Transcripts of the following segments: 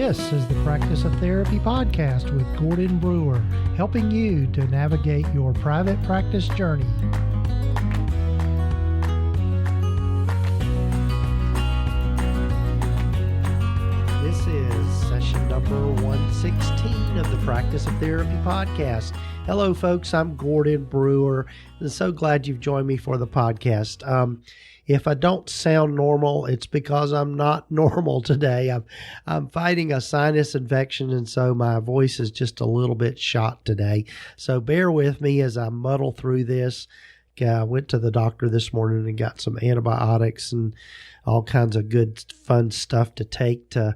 This is the Practice of Therapy podcast with Gordon Brewer, helping you to navigate your private practice journey. This is session number 116 of the Practice of Therapy podcast. Hello, folks. I'm Gordon Brewer. I'm so glad you've joined me for the podcast. If I don't sound normal, it's because I'm not normal today. I'm fighting a sinus infection, and so my voice is just a little bit shot today. So bear with me as I muddle through this. I went to the doctor this morning and got some antibiotics and all kinds of good, fun stuff to take to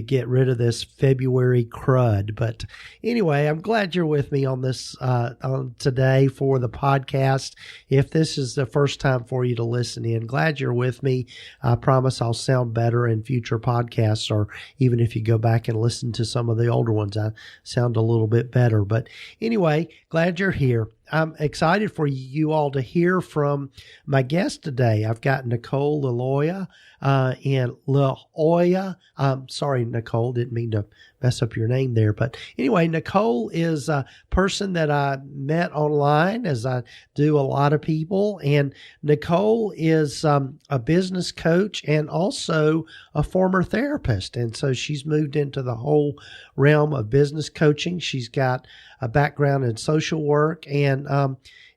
get rid of this February crud. But anyway, I'm glad you're with me on this on today for the podcast. If this is the first time for you to listen in, glad you're with me. I promise I'll sound better in future podcasts, or even if you go back and listen to some of the older ones, I sound a little bit better. But anyway, glad you're here. I'm excited for you all to hear from my guest today. I've got Nicole Liloia and Liloia. Sorry, Nicole, didn't mean to mess up your name there. But anyway, Nicole is a person that I met online, as I do a lot of people. And Nicole is a business coach and also a former therapist. And so she's moved into the whole realm of business coaching. She's got a background in social work and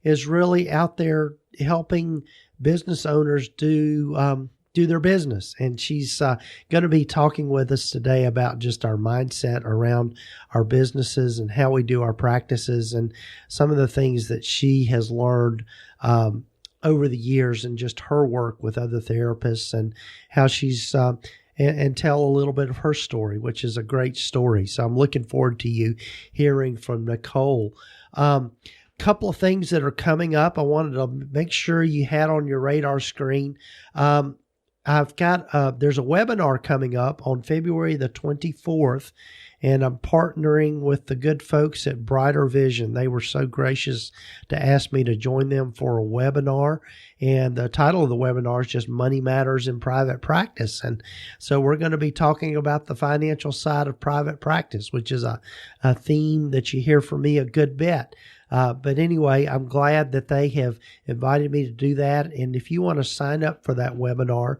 is really out there helping business owners do their business. And she's going to be talking with us today about just our mindset around our businesses and how we do our practices and some of the things that she has learned over the years and just her work with other therapists and how she's and tell a little bit of her story, which is a great story. So I'm looking forward to you hearing from Nicole. Couple of things that are coming up I wanted to make sure you had on your radar screen. I've got, there's a webinar coming up on February the 24th, and I'm partnering with the good folks at Brighter Vision. They were so gracious to ask me to join them for a webinar. And the title of the webinar is just Money Matters in Private Practice. And so we're going to be talking about the financial side of private practice, which is a theme that you hear from me a good bit. But anyway, I'm glad that they have invited me to do that. And if you want to sign up for that webinar,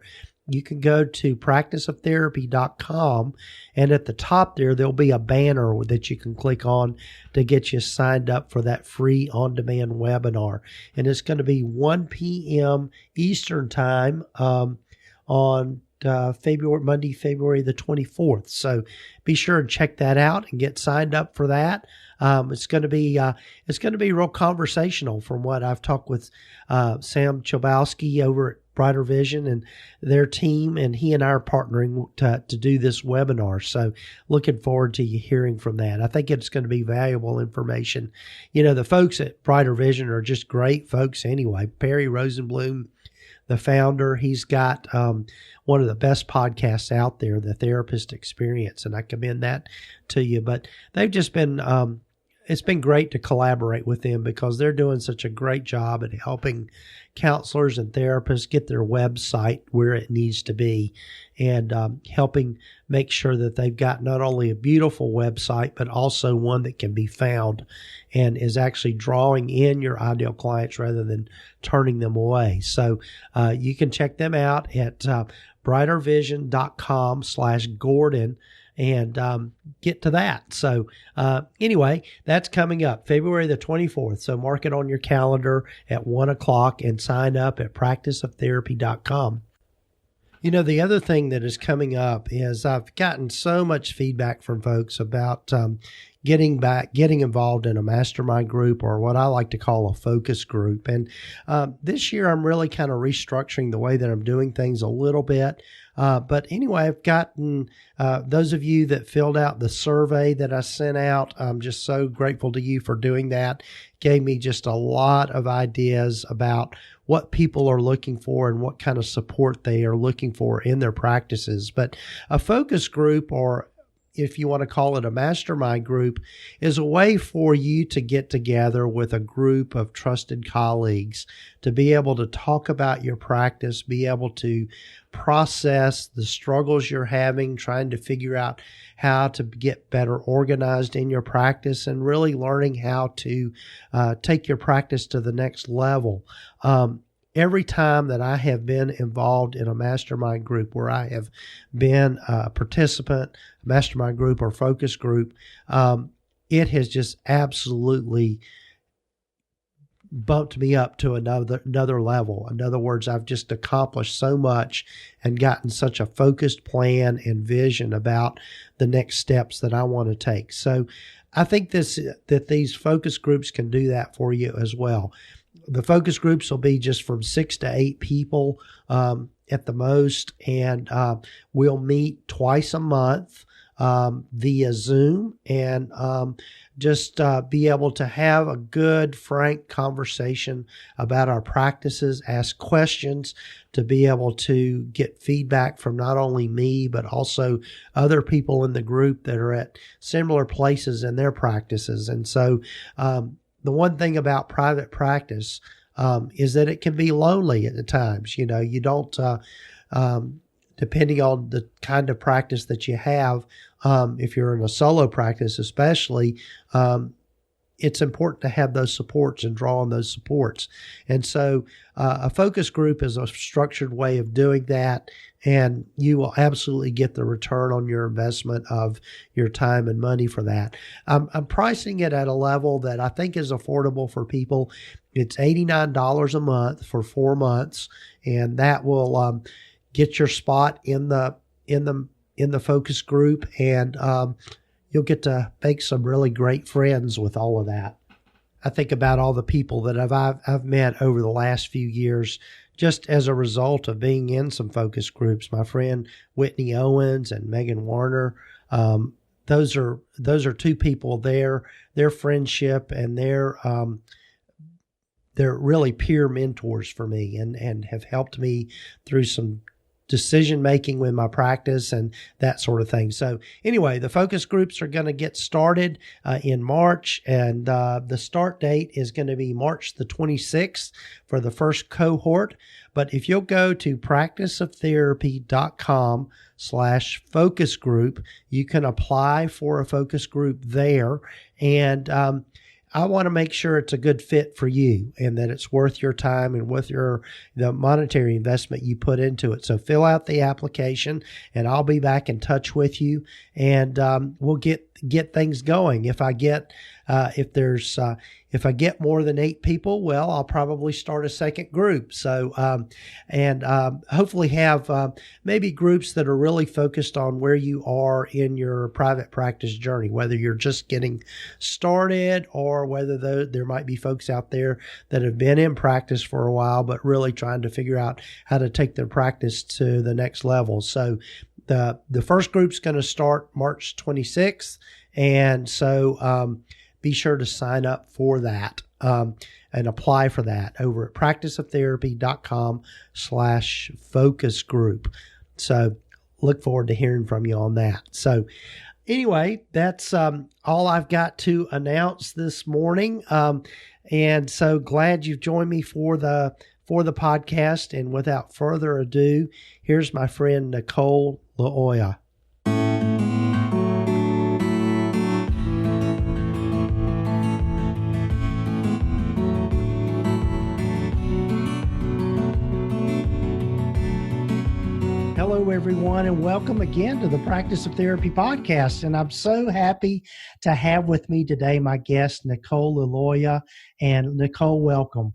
you can go to practiceoftherapy.com, and at the top there'll be a banner that you can click on to get you signed up for that free on-demand webinar. And it's going to be 1 p.m. Eastern time on Monday, February the 24th. So be sure and check that out and get signed up for that. It's going to be real conversational from what I've talked with Sam Chobowski over at Brighter Vision and their team, and he and I are partnering to do this webinar. So looking forward to you hearing from that. I think it's going to be valuable information. You know, the folks at Brighter Vision are just great folks anyway. Perry Rosenblum, the founder, he's got one of the best podcasts out there, The Therapist Experience, and I commend that to you. But they've just been, it's been great to collaborate with them because they're doing such a great job at helping counselors and therapists get their website where it needs to be and helping make sure that they've got not only a beautiful website, but also one that can be found and is actually drawing in your ideal clients rather than turning them away. So you can check them out at brightervision.com/Gordon and get to that. So anyway, that's coming up February the 24th. So mark it on your calendar at 1 o'clock and sign up at practiceoftherapy.com. You know, the other thing that is coming up is I've gotten so much feedback from folks about getting involved in a mastermind group, or what I like to call a focus group. And this year I'm really kind of restructuring the way that I'm doing things a little bit. But anyway, I've gotten those of you that filled out the survey that I sent out. I'm just so grateful to you for doing that. Gave me just a lot of ideas about what people are looking for and what kind of support they are looking for in their practices. But a focus group, or if you want to call it a mastermind group, is a way for you to get together with a group of trusted colleagues to be able to talk about your practice, be able to process the struggles you're having, trying to figure out how to get better organized in your practice, and really learning how to take your practice to the next level. Every time that I have been involved in a mastermind group where I have been a participant, mastermind group or focus group, it has just absolutely bumped me up to another level. In other words, I've just accomplished so much and gotten such a focused plan and vision about the next steps that I want to take. So I think that these focus groups can do that for you as well. The focus groups will be just from 6 to 8 people at the most, and we'll meet twice a month via Zoom, and just be able to have a good, frank conversation about our practices, ask questions, to be able to get feedback from not only me, but also other people in the group that are at similar places in their practices. And so the one thing about private practice is that it can be lonely at times. You know, you don't, depending on the kind of practice that you have, if you're in a solo practice especially, it's important to have those supports and draw on those supports. And so a focus group is a structured way of doing that, and you will absolutely get the return on your investment of your time and money for that. I'm pricing it at a level that I think is affordable for people. It's $89 a month for 4 months, and that will get your spot in the focus group, and you'll get to make some really great friends with all of that. I think about all the people that I've met over the last few years just as a result of being in some focus groups. My friend Whitney Owens and Megan Warner, those are two people there. Their friendship and they're really peer mentors for me, and have helped me through some decision making with my practice and that sort of thing. So anyway, the focus groups are going to get started in March, and the start date is going to be March the 26th for the first cohort. But if you'll go to practiceoftherapy.com/focus group, you can apply for a focus group there. And I want to make sure it's a good fit for you and that it's worth your time and worth the monetary investment you put into it. So fill out the application, and I'll be back in touch with you, and we'll get things going. If I get if I get more than 8 people, well, I'll probably start a second group. So and hopefully have maybe groups that are really focused on where you are in your private practice journey, whether you're just getting started or whether there might be folks out there that have been in practice for a while but really trying to figure out how to take their practice to the next level. So the first group's going to start March 26th, and so be sure to sign up for that and apply for that over at practiceoftherapy.com/focus group. So look forward to hearing from you on that. So anyway, that's all I've got to announce this morning. And so glad you've joined me for the podcast. And without further ado, here's my friend Nicole Liloia. Hello, everyone, and welcome again to the Practice of Therapy podcast. And I'm so happy to have with me today my guest, Nicole Liloia. And Nicole, welcome.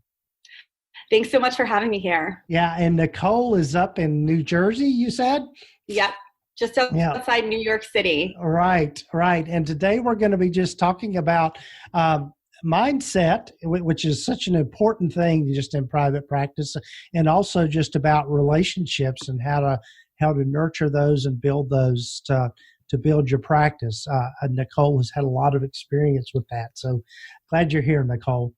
Thanks so much for having me here. Yeah, and Nicole is up in New Jersey, you said? Yep, just outside New York City. Right. And today we're going to be just talking about mindset, which is such an important thing just in private practice, and also just about relationships and how to nurture those and build those to build your practice. Nicole has had a lot of experience with that. So glad you're here, Nicole.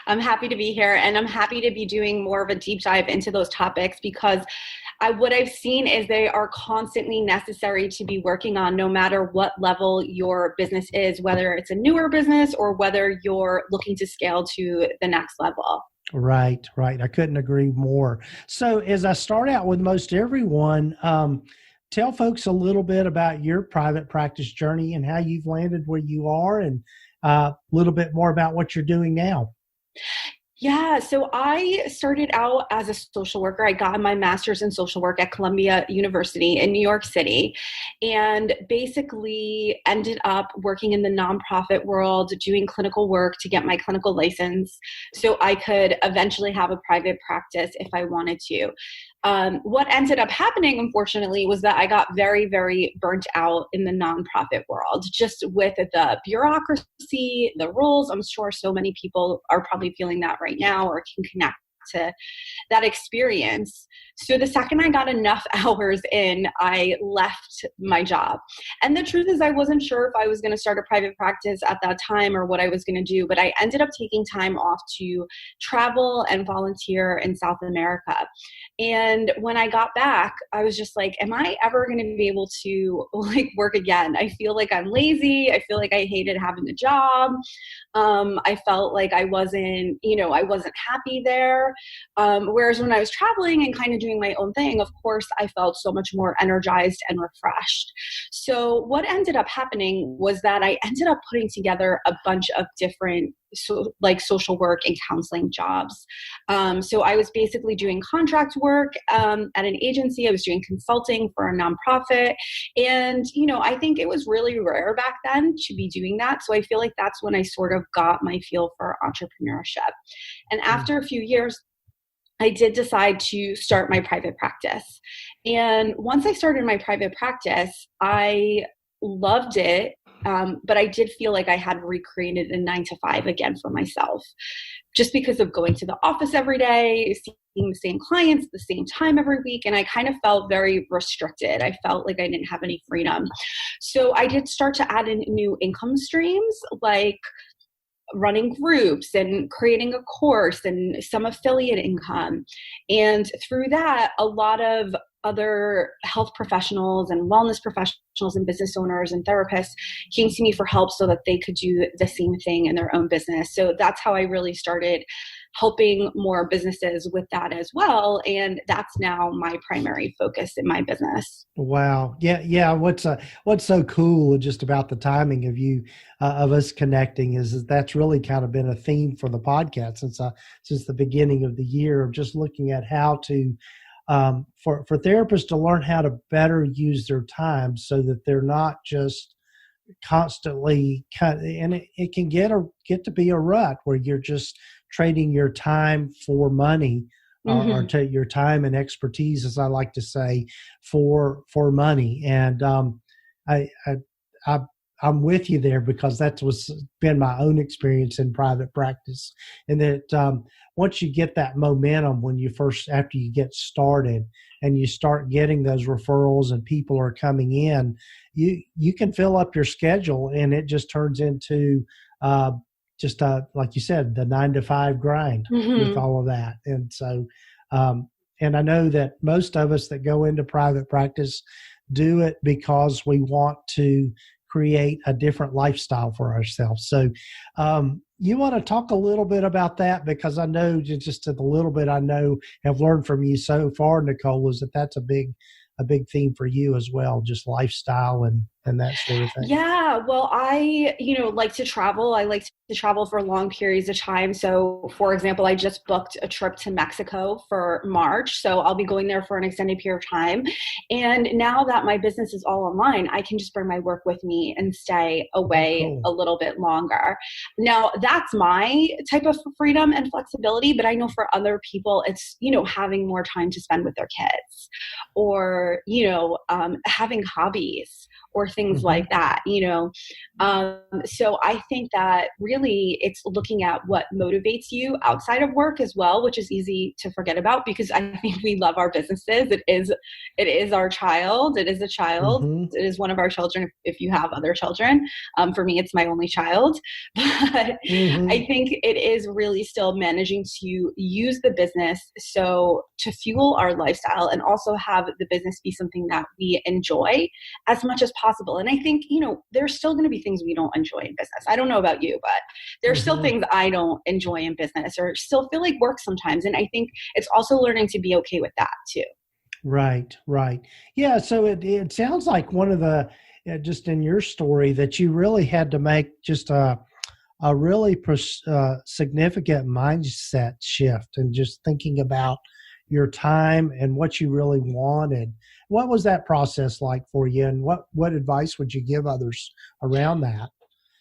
I'm happy to be here, and I'm happy to be doing more of a deep dive into those topics because what I've seen is they are constantly necessary to be working on, no matter what level your business is, whether it's a newer business or whether you're looking to scale to the next level. Right. I couldn't agree more. So as I start out with most everyone, tell folks a little bit about your private practice journey and how you've landed where you are, and a little bit more about what you're doing now. Yeah, so I started out as a social worker. I got my master's in social work at Columbia University in New York City, and basically ended up working in the nonprofit world, doing clinical work to get my clinical license so I could eventually have a private practice if I wanted to. What ended up happening, unfortunately, was that I got very, very burnt out in the nonprofit world, just with the bureaucracy, the rules. I'm sure so many people are probably feeling that right now or can connect to that experience. So the second I got enough hours in, I left my job. And the truth is, I wasn't sure if I was going to start a private practice at that time or what I was going to do, but I ended up taking time off to travel and volunteer in South America. And when I got back, I was just like, am I ever going to be able to work again? I feel like I'm lazy. I feel like I hated having a job. I felt like I wasn't happy there. Whereas when I was traveling and kind of doing my own thing, of course, I felt so much more energized and refreshed. So what ended up happening was that I ended up putting together a bunch of different social work and counseling jobs. So I was basically doing contract work at an agency. I was doing consulting for a nonprofit. And, I think it was really rare back then to be doing that. So I feel like that's when I sort of got my feel for entrepreneurship. And after a few years, I did decide to start my private practice. And once I started my private practice, I loved it. But I did feel like I had recreated a 9-to-5 again for myself, just because of going to the office every day, seeing the same clients at the same time every week. And I kind of felt very restricted. I felt like I didn't have any freedom. So I did start to add in new income streams, like running groups and creating a course and some affiliate income. And through that, a lot of other health professionals and wellness professionals and business owners and therapists came to me for help so that they could do the same thing in their own business. So that's how I really started helping more businesses with that as well. And that's now my primary focus in my business. Wow. Yeah. What's so cool just about the timing of you, of us connecting is that's really kind of been a theme for the podcast since the beginning of the year, of just looking at how to, for therapists to learn how to better use their time so that they're not just constantly and it can get to be a rut where you're just trading your time for money, or take your time and expertise, as I like to say, for money. And I'm with you there, because that's what's been my own experience in private practice. And that once you get that momentum, after you get started and you start getting those referrals and people are coming in, you can fill up your schedule, and it just turns into like you said, the 9-to-5 grind with all of that. And so, and I know that most of us that go into private practice do it because we want to create a different lifestyle for ourselves. So you want to talk a little bit about that, because I know just a little bit I know have learned from you so far, Nicole, is that's a big theme for you as well, just lifestyle and that sort of thing. Yeah, well, I, like to travel. I like to travel for long periods of time. So, for example, I just booked a trip to Mexico for March. So I'll be going there for an extended period of time. And now that my business is all online, I can just bring my work with me and stay away a little bit longer. Now, that's my type of freedom and flexibility. But I know for other people, it's, having more time to spend with their kids, or, having hobbies, or things like that, so I think that really it's looking at what motivates you outside of work as well, which is easy to forget about because I think we love our businesses. It is our child. It is a child. It is one of our children if you have other children. For me, it's my only child. But I think it is really still managing to use the business so to fuel our lifestyle and also have the business be something that we enjoy as much as possible. And I think, there's still going to be things we don't enjoy in business. I don't know about you, but there's still things I don't enjoy in business or still feel like work sometimes. And I think it's also learning to be okay with that too. Right. Yeah. So it sounds like one of the, just in your story, that you really had to make just a really significant mindset shift and just thinking about your time and what you really wanted. What was that process like for you, and what advice would you give others around that?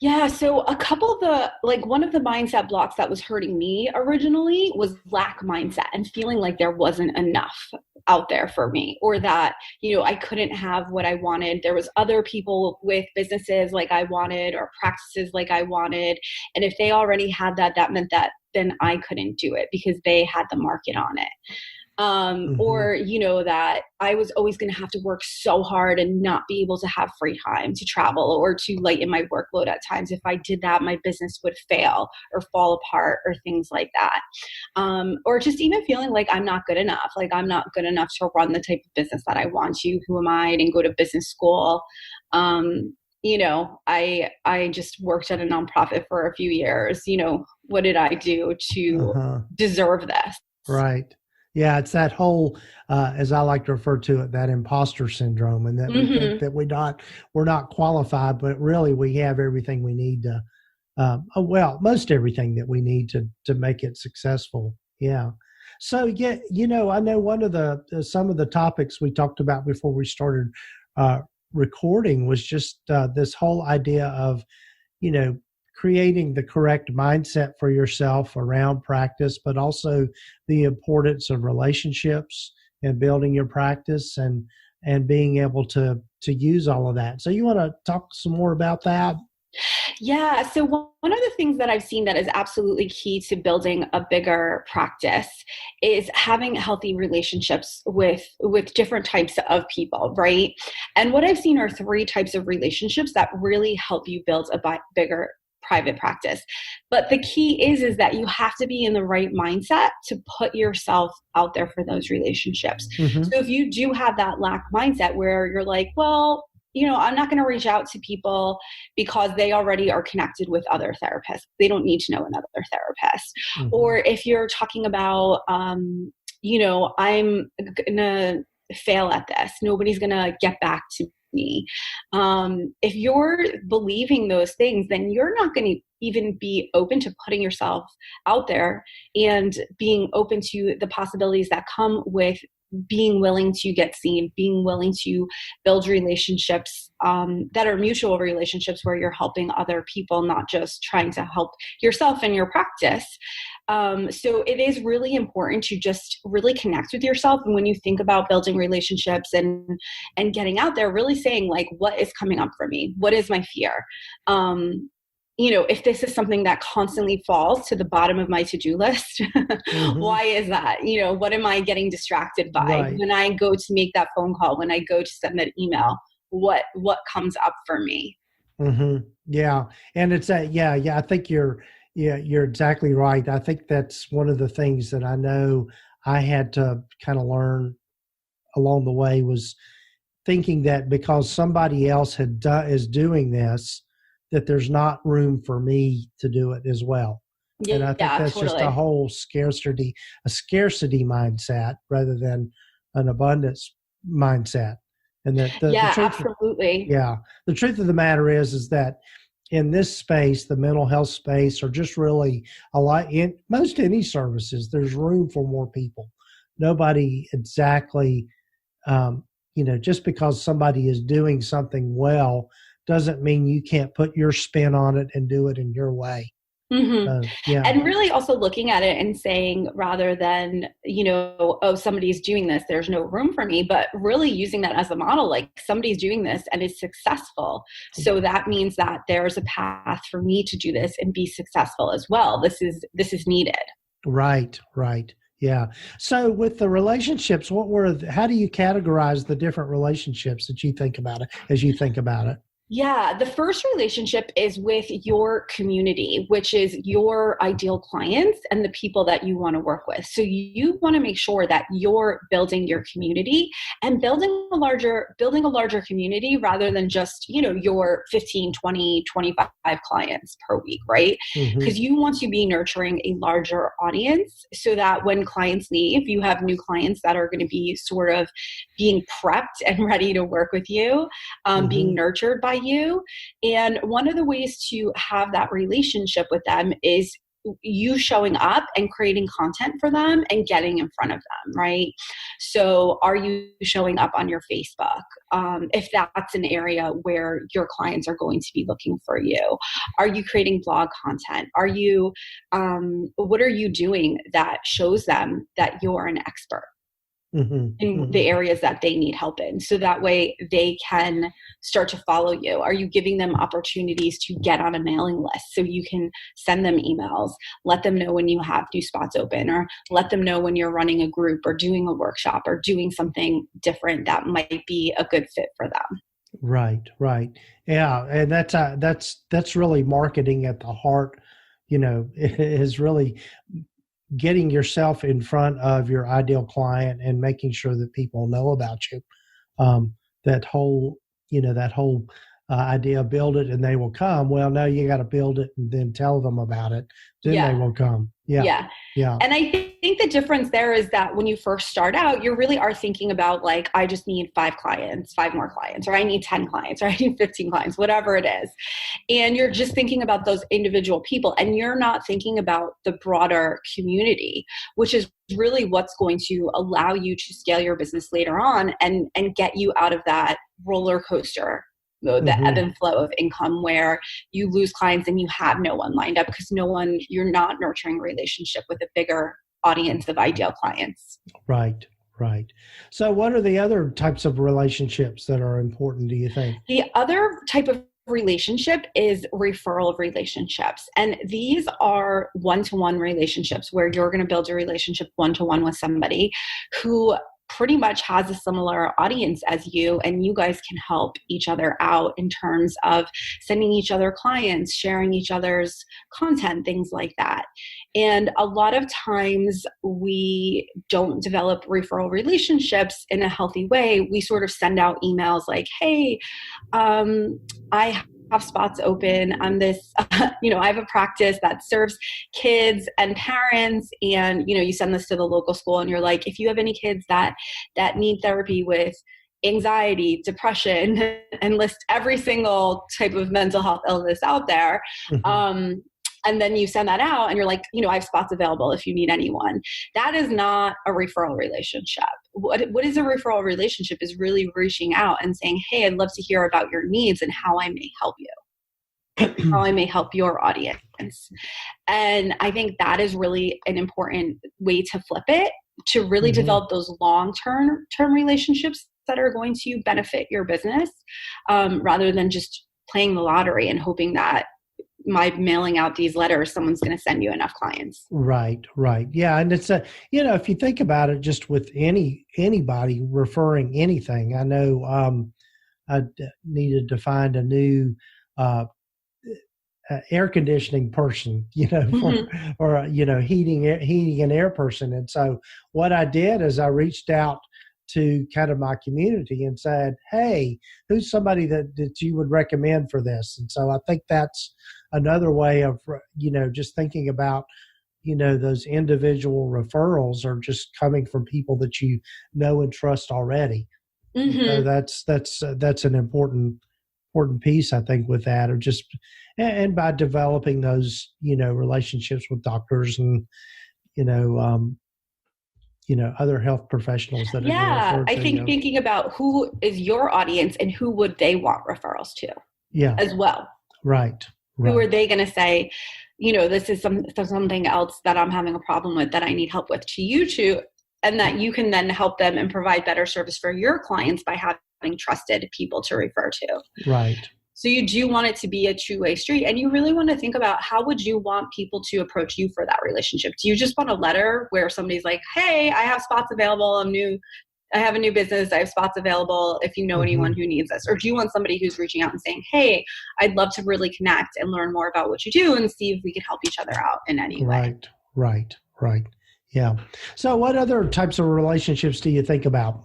Yeah. So one of the mindset blocks that was hurting me originally was lack mindset and feeling like there wasn't enough out there for me, or that, I couldn't have what I wanted. There was other people with businesses like I wanted or practices like I wanted. And if they already had that meant that then I couldn't do it because they had the market on it. Or, that I was always going to have to work so hard and not be able to have free time to travel or to lighten my workload at times. If I did that, my business would fail or fall apart or things like that. Or just even feeling like I'm not good enough, like I'm not good enough to run the type of business that I want to. Who am I? I didn't go to business school. I just worked at a nonprofit for a few years. What did I do to deserve this? Right. Yeah, it's that whole, as I like to refer to it, that imposter syndrome, and that we think that we're not qualified, but really we have everything we need to, most everything that we need to make it successful. Yeah. So yeah, I know one of some of the topics we talked about before we started recording was just this whole idea of, creating the correct mindset for yourself around practice, but also the importance of relationships and building your practice and being able to use all of that. So you want to talk some more about that? Yeah. So one of the things that I've seen that is absolutely key to building a bigger practice is having healthy relationships with different types of people, right? And what I've seen are 3 types of relationships that really help you build a bigger private practice. But the key is that you have to be in the right mindset to put yourself out there for those relationships. So if you do have that lack mindset where you're like, well, I'm not going to reach out to people because they already are connected with other therapists. They don't need to know another therapist. Or if you're talking about, I'm going to fail at this. Nobody's going to get back to me. If you're believing those things, then you're not going to even be open to putting yourself out there and being open to the possibilities that come with being willing to get seen, being willing to build relationships that are mutual relationships where you're helping other people, not just trying to help yourself and your practice. So it is really important to just really connect with yourself. And when you think about building relationships and getting out there, really saying like, what is coming up for me? What is my fear? If this is something that constantly falls to the bottom of my to-do list, why is that? What am I getting distracted by when I go to make that phone call, when I go to send that email? What comes up for me? Yeah. And it's I think you're exactly right. I think that's one of the things that I know I had to kind of learn along the way was thinking that because somebody else is doing this, that there's not room for me to do it as well. Yeah, and I think that's totally. Just a whole scarcity mindset rather than an abundance mindset. And that the truth, absolutely. The truth of the matter is that in this space, the mental health space, or just really a lot in most any services, there's room for more people. Nobody exactly, just because somebody is doing something well doesn't mean you can't put your spin on it and do it in your way. Yeah. And really also looking at it and saying, rather than, oh, somebody's doing this, there's no room for me, but really using that as a model, like somebody's doing this and is successful. So that means that there's a path for me to do this and be successful as well. This is needed. Right. Yeah. So with the relationships, how do you categorize the different relationships that you think about it as you think about it? Yeah, the first relationship is with your community, which is your ideal clients and the people that you want to work with. So you want to make sure that you're building your community and building a larger community rather than just, your 15, 20, 25 clients per week, right? Because you want to be nurturing a larger audience so that when clients leave, you have new clients that are going to be sort of being prepped and ready to work with you, being nurtured by you. And one of the ways to have that relationship with them is you showing up and creating content for them and getting in front of them, right? So are you showing up on your Facebook? If that's an area where your clients are going to be looking for you, are you creating blog content? Are you, what are you doing that shows them that you're an expert in the areas that they need help in? So that way they can start to follow you. Are you giving them opportunities to get on a mailing list so you can send them emails, let them know when you have new spots open, or let them know when you're running a group or doing a workshop or doing something different that might be a good fit for them? Right. Yeah. And that's really marketing at the heart, is really getting yourself in front of your ideal client and making sure that people know about you. That whole idea, build it and they will come. Well, no, you got to build it and then tell them about it. Then they will come. Yeah. And I think the difference there is that when you first start out, you really are thinking about like, I just need 5 more clients, or I need 10 clients, or I need 15 clients, whatever it is. And you're just thinking about those individual people, and you're not thinking about the broader community, which is really what's going to allow you to scale your business later on and get you out of that roller coaster, the ebb and flow of income where you lose clients and you have no one lined up because you're not nurturing a relationship with a bigger audience of ideal clients. Right. So what are the other types of relationships that are important, do you think? The other type of relationship is referral relationships. And these are one-to-one relationships where you're going to build a relationship one-to-one with somebody who pretty much has a similar audience as you, and you guys can help each other out in terms of sending each other clients, sharing each other's content, things like that. And a lot of times we don't develop referral relationships in a healthy way. We sort of send out emails like, hey, I have spots open on this, I have a practice that serves kids and parents, and, you send this to the local school and you're like, if you have any kids that need therapy with anxiety, depression, and list every single type of mental health illness out there. And then you send that out and you're like, I have spots available if you need anyone. That is not a referral relationship. What is a referral relationship is really reaching out and saying, hey, I'd love to hear about your needs and how I may help you, how I may help your audience. And I think that is really an important way to flip it, to really develop those long-term relationships that are going to benefit your business, rather than just playing the lottery and hoping that by mailing out these letters, someone's going to send you enough clients. Right. Yeah. And it's if you think about it, just with anybody referring anything, I know I needed to find a new air conditioning person, or heating and air person. And so what I did is I reached out to kind of my community and said, hey, who's somebody that you would recommend for this? And so I think that's another way of, just thinking about, those individual referrals are just coming from people that you know and trust already. So that's an important piece, I think, with that, or just, and by developing those, relationships with doctors and, other health professionals that are I think thinking about who is your audience and who would they want referrals to as well. Right. Who are they going to say, this is something else that I'm having a problem with that I need help with to you two, and that you can then help them and provide better service for your clients by having trusted people to refer to. Right. So you do want it to be a two-way street, and you really want to think about how would you want people to approach you for that relationship? Do you just want a letter where somebody's like, hey, I have spots available. I have a new business. I have spots available if you know anyone who needs this. Or do you want somebody who's reaching out and saying, hey, I'd love to really connect and learn more about what you do and see if we can help each other out in any way? Right. Yeah. So what other types of relationships do you think about?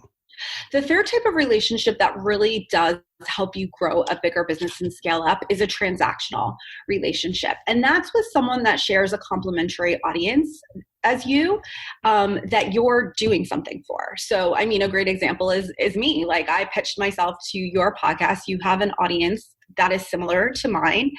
The third type of relationship that really does help you grow a bigger business and scale up is a transactional relationship. And that's with someone that shares a complementary audience as you, that you're doing something for. So, I mean, a great example is me. Like, I pitched myself to your podcast. You have an audience that is similar to mine.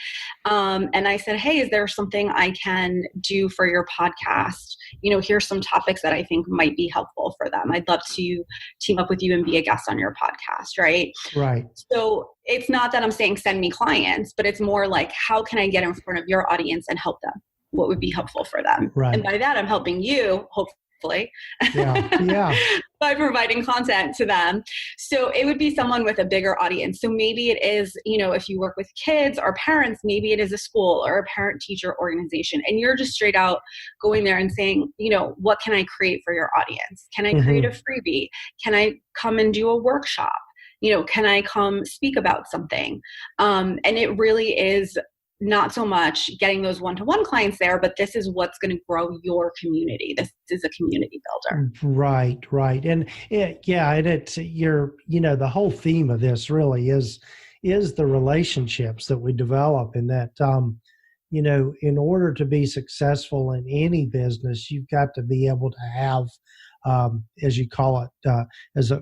And I said, hey, is there something I can do for your podcast? Here's some topics that I think might be helpful for them. I'd love to team up with you and be a guest on your podcast, right? Right. So it's not that I'm saying send me clients, but it's more like, how can I get in front of your audience and help them? What would be helpful for them? Right. And by that, I'm helping you, hopefully, yeah. by providing content to them. So it would be someone with a bigger audience. So maybe it is, if you work with kids or parents, maybe it is a school or a parent-teacher organization. And you're just straight out going there and saying, what can I create for your audience? Can I create a freebie? Can I come and do a workshop? Can I come speak about something? And it really is not so much getting those one-to-one clients there, but this is what's going to grow your community. This is a community builder. Right. And and it's the whole theme of this really is the relationships that we develop, and that, in order to be successful in any business, you've got to be able to have, as you call it,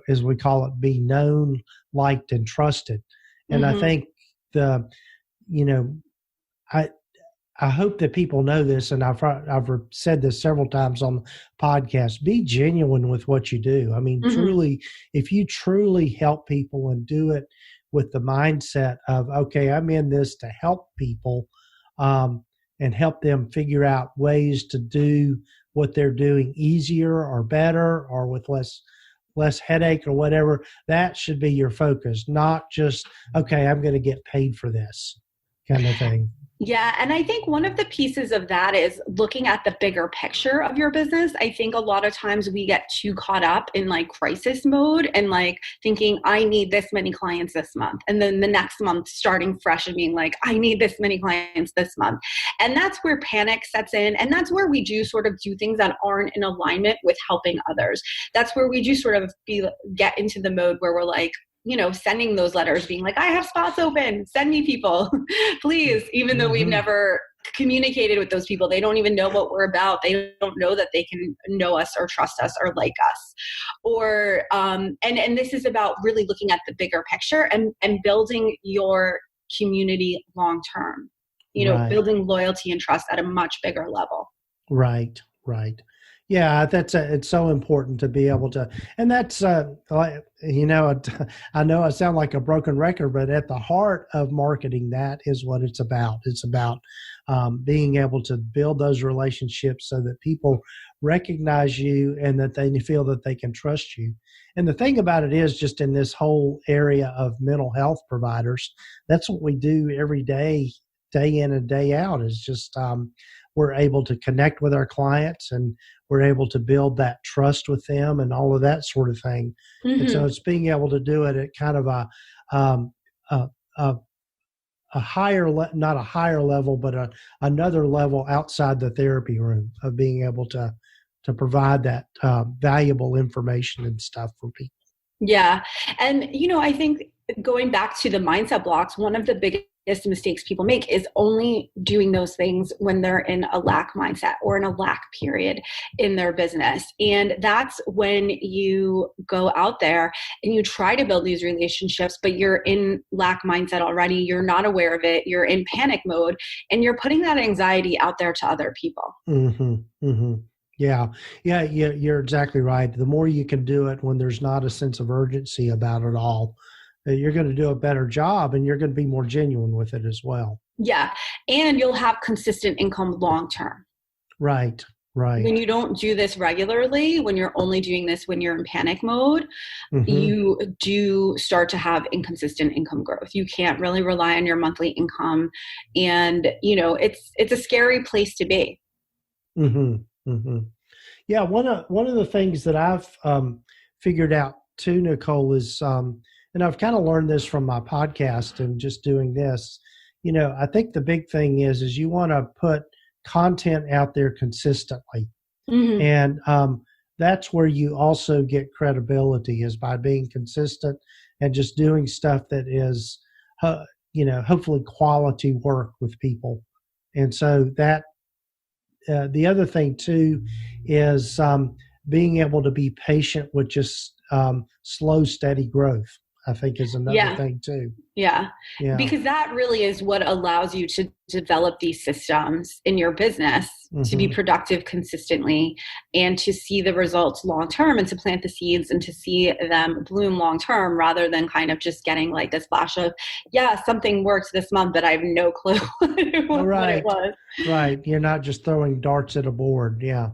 as we call it, be known, liked, and trusted. And I think I hope that people know this, and I've said this several times on the podcast. Be genuine with what you do. I mean, truly, if you truly help people and do it with the mindset of, okay, I'm in this to help people, and help them figure out ways to do what they're doing easier or better or with less headache or whatever, that should be your focus, not just, okay, I'm going to get paid for this kind of thing. Yeah. And I think one of the pieces of that is looking at the bigger picture of your business. I think a lot of times we get too caught up in like crisis mode and like thinking, I need this many clients this month. And then the next month starting fresh and being like, I need this many clients this month. And that's where panic sets in. And that's where we do sort of do things that aren't in alignment with helping others. That's where we do sort of get into the mode where we're like, sending those letters being like, I have spots open, send me people, please, even though we've never communicated with those people. They don't even know what we're about. They don't know that they can know us or trust us or like us. Or, and this is about really looking at the bigger picture and building your community long-term, building loyalty and trust at a much bigger level. Right. Yeah, it's so important to be able to, and that's, I know I sound like a broken record, but at the heart of marketing, that is what it's about. It's about being able to build those relationships so that people recognize you and that they feel that they can trust you. And the thing about it is, just in this whole area of mental health providers, that's what we do every day, day in and day out, is just, we're able to connect with our clients and we're able to build that trust with them and all of that sort of thing. And so it's being able to do it at kind of a higher, not a higher level, but another level outside the therapy room, of being able to provide that valuable information and stuff for people. Yeah. And, I think going back to the mindset blocks, one of the biggest mistakes people make is only doing those things when they're in a lack mindset or in a lack period in their business. And that's when you go out there and you try to build these relationships, but you're in lack mindset already. You're not aware of it. You're in panic mode and you're putting that anxiety out there to other people. Yeah, you're exactly right. The more you can do it when there's not a sense of urgency about it all, you're going to do a better job and you're going to be more genuine with it as well. Yeah. And you'll have consistent income long term. Right. Right. When you don't do this regularly, when you're only doing this when you're in panic mode, you do start to have inconsistent income growth. You can't really rely on your monthly income. And, it's a scary place to be. Yeah. One of the things that I've figured out too, Nicole, is, and I've kind of learned this from my podcast and just doing this, I think the big thing is you want to put content out there consistently. And that's where you also get credibility, is by being consistent and just doing stuff that is, hopefully quality work with people. And so that, the other thing too is being able to be patient with just slow, steady growth, I think, is another thing too. Yeah. Because that really is what allows you to develop these systems in your business to be productive consistently and to see the results long term, and to plant the seeds and to see them bloom long term, rather than kind of just getting like this flash of, something worked this month, but I have no clue what it was. Right. You're not just throwing darts at a board. Yeah.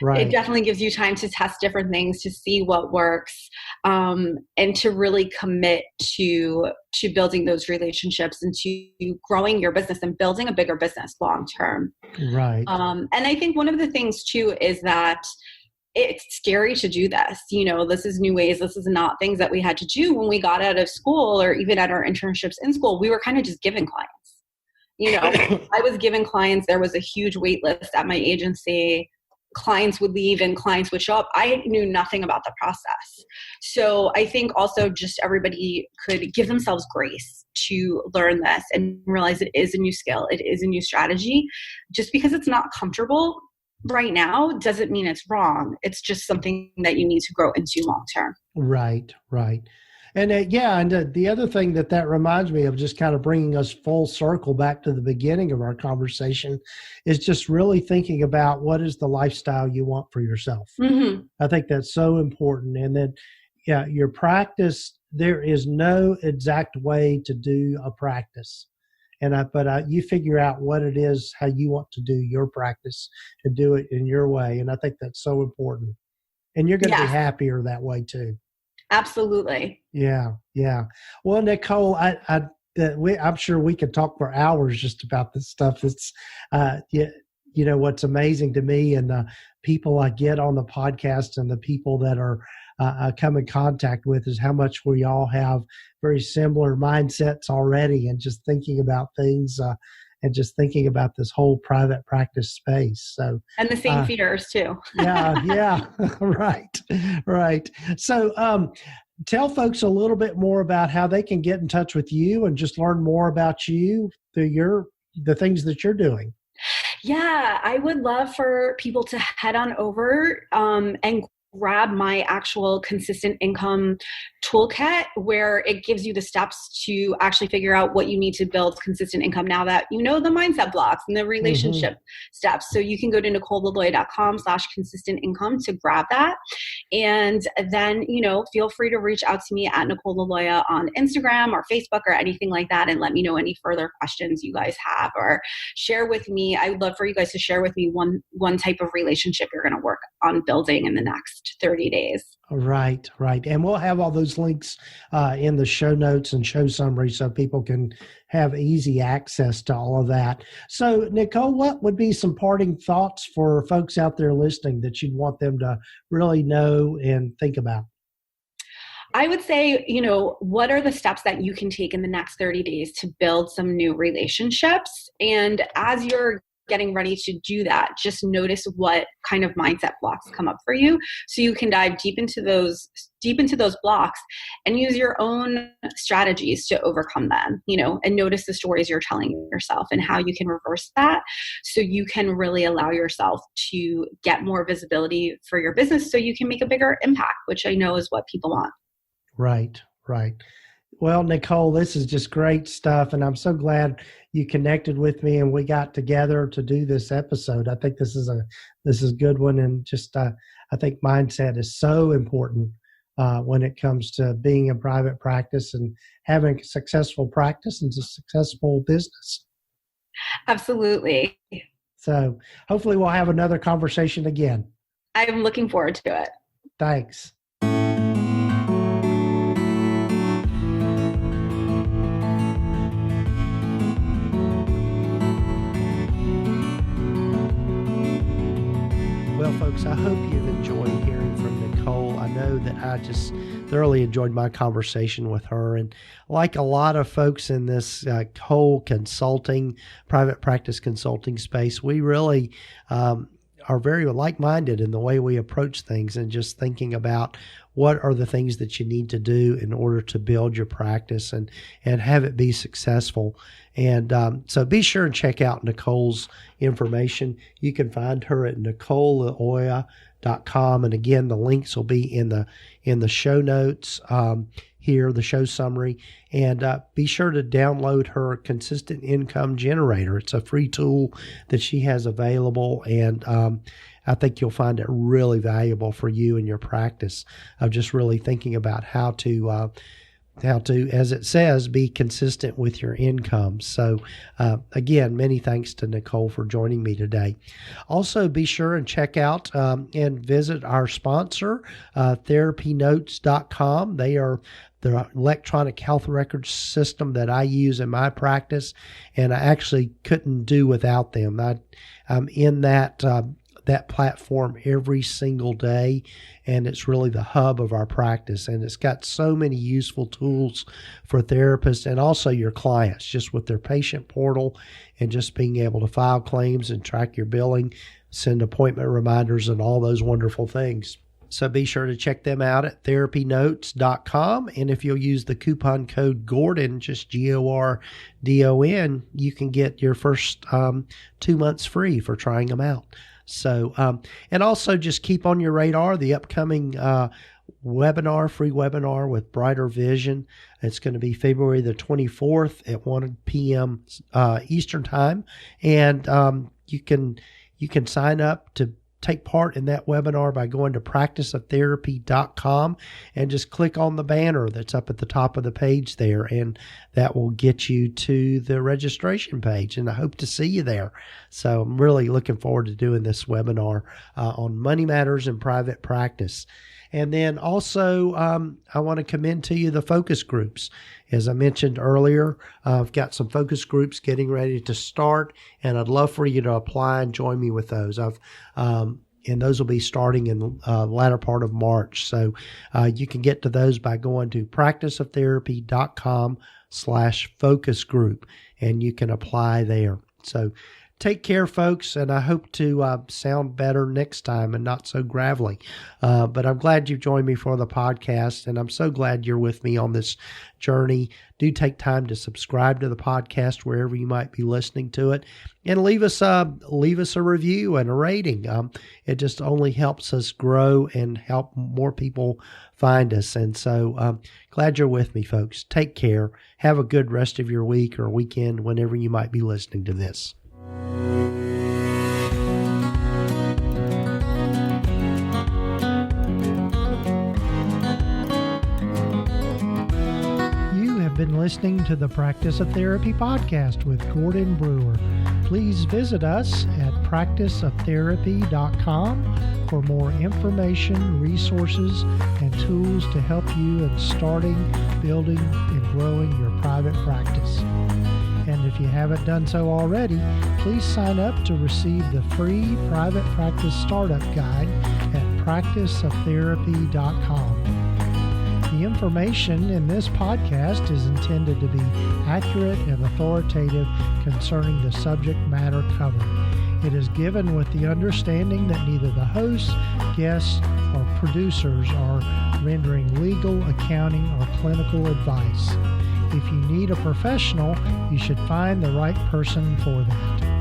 Right. It definitely gives you time to test different things, to see what works, and to really commit to building those relationships and to growing your business and building a bigger business long term. Right. And I think one of the things too is that it's scary to do this. This is new ways. This is not things that we had to do when we got out of school, or even at our internships in school. We were kind of just given clients. I was given clients. There was a huge wait list at my agency. Clients would leave and clients would show up. I knew nothing about the process. So I think also just everybody could give themselves grace to learn this and realize it is a new skill. It is a new strategy. Just because it's not comfortable right now doesn't mean it's wrong. It's just something that you need to grow into long term. Right. And the other thing that reminds me of, just kind of bringing us full circle back to the beginning of our conversation, is just really thinking about what is the lifestyle you want for yourself. I think that's so important. And then, your practice, there is no exact way to do a practice. But you figure out what it is, how you want to do your practice, and do it in your way. And I think that's so important. And you're going to be happier that way too. Absolutely. Yeah. Well, Nicole, I'm sure we could talk for hours just about this stuff. It's, what's amazing to me, and the people I get on the podcast and the people that are I come in contact with, is how much we all have very similar mindsets already, and just thinking about things and just thinking about this whole private practice space. So, and the same fears too. Yeah. Right. So, tell folks a little bit more about how they can get in touch with you and just learn more about you through the things that you're doing. Yeah, I would love for people to head on over and grab my actual consistent income toolkit, where it gives you the steps to actually figure out what you need to build consistent income, now that you know the mindset blocks and the relationship steps. So you can go to NicoleLiloia.com/consistent income to grab that. And then, feel free to reach out to me at Nicole Liloia on Instagram or Facebook or anything like that, and let me know any further questions you guys have, or share with me. I would love for you guys to share with me one type of relationship you're going to work on building in the next 30 days. Right. And we'll have all those links in the show notes and show summary, so people can have easy access to all of that. So, Nicole, what would be some parting thoughts for folks out there listening that you'd want them to really know and think about? I would say, what are the steps that you can take in the next 30 days to build some new relationships? And as you're getting ready to do that, just notice what kind of mindset blocks come up for you, so you can dive deep into those blocks and use your own strategies to overcome them, and notice the stories you're telling yourself and how you can reverse that, so you can really allow yourself to get more visibility for your business, so you can make a bigger impact, which I know is what people want. Right. Well, Nicole, this is just great stuff, and I'm so glad you connected with me and we got together to do this episode. I think this is a good one, and just I think mindset is so important when it comes to being in private practice and having a successful practice and a successful business. Absolutely. So hopefully we'll have another conversation again. I'm looking forward to it. Thanks. Well, folks, I hope you've enjoyed hearing from Nicole. I know that I just thoroughly enjoyed my conversation with her. And like a lot of folks in this whole consulting, private practice consulting space, we really are very like-minded in the way we approach things and just thinking about what are the things that you need to do in order to build your practice and have it be successful. And so be sure and check out Nicole's information. You can find her at NicoleLiloia.com. And again, the links will be in the show notes here, the show summary. And be sure to download her Consistent Income Generator. It's a free tool that she has available. And I think you'll find it really valuable for you and your practice of just really thinking about how to, as it says, be consistent with your income. So again, many thanks to Nicole for joining me today. Also, be sure and check out and visit our sponsor, TherapyNotes.com. They are the electronic health records system that I use in my practice, and I actually couldn't do without them. I'm in that platform every single day, and it's really the hub of our practice, and it's got so many useful tools for therapists and also your clients, just with their patient portal and just being able to file claims and track your billing, send appointment reminders, and all those wonderful things. So be sure to check them out at therapynotes.com. And if you'll use the coupon code Gordon, just GORDON, you can get your first 2 months free for trying them out. So, and also just keep on your radar the upcoming webinar, free webinar with Brighter Vision. It's going to be February the 24th at 1 p.m. Eastern Time. And you can sign up to take part in that webinar by going to practiceoftherapy.com and just click on the banner that's up at the top of the page there, and that will get you to the registration page, and I hope to see you there. So I'm really looking forward to doing this webinar on money matters in private practice. And then also, I want to commend to you the focus groups. As I mentioned earlier, I've got some focus groups getting ready to start, and I'd love for you to apply and join me with those. And those will be starting in the latter part of March. So you can get to those by going to practiceoftherapy.com/focus group, and you can apply there. So take care, folks, and I hope to sound better next time and not so gravelly. But I'm glad you've joined me for the podcast, and I'm so glad you're with me on this journey. Do take time to subscribe to the podcast wherever you might be listening to it, and leave us a review and a rating. It just only helps us grow and help more people find us. And so glad you're with me, folks. Take care. Have a good rest of your week or weekend whenever you might be listening to this. You have been listening to the Practice of Therapy podcast with Gordon Brewer. Please visit us at practiceoftherapy.com for more information, resources, and tools to help you in starting, building, and growing your private practice. And if you haven't done so already, please sign up to receive the free Private Practice Startup Guide at practiceoftherapy.com. The information in this podcast is intended to be accurate and authoritative concerning the subject matter covered. It is given with the understanding that neither the hosts, guests, or producers are rendering legal, accounting, or clinical advice. If you need a professional, you should find the right person for that.